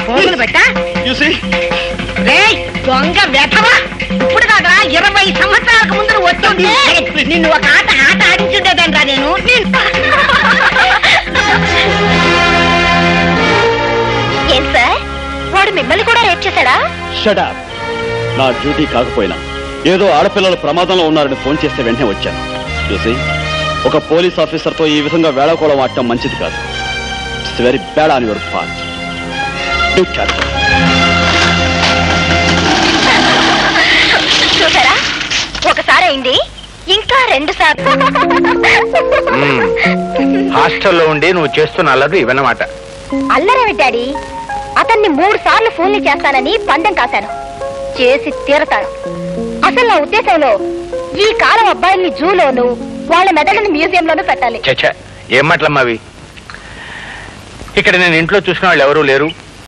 పోగులు పెట్టా దొంగ వెధవా ఇప్పుడు కాదా 20 సంవత్సరాలకు ముందు వచ్చింది నిన్ను ఒక ఆట ఆడించుండేదంటా నేను ఏం సార్ వాడు మిమ్మల్ని కూడా రేప్ చేశాడా? Shut up. నా డ్యూటీ కాకపోయినా ఏదో ఆడపిల్లలు ప్రమాదంలో ఉన్నారని ఫోన్ చేస్తే వెంటనే వచ్చాను. చూసి ఒక పోలీస్ ఆఫీసర్తో ఈ విధంగా వేళాకోళం ఆడటం మంచిది కాదు. It's very bad on your part. చూసారా, ఒకసారి అయింది, ఇంకా 2 సార్లు. హాస్టల్లో ఉండి నువ్వు చేస్తున్న అల్లరి ఇవన్నమాట. అల్లరేమి డాడీ, అతన్ని 3 సార్లు ఫోన్లు చేస్తానని పందెం కాశాను. చేసి తీరతాను. అసలు నా ఉద్దేశంలో ఈ కాలం అబ్బాయిల్ని జూలోను వాళ్ళ మెదడుని మ్యూజియంలోనూ పెట్టాలి. ఏం మాటలమ్మా అవి? ఇక్కడ నేను ఇంట్లో చూసిన వాళ్ళు ఎవరూ లేరు.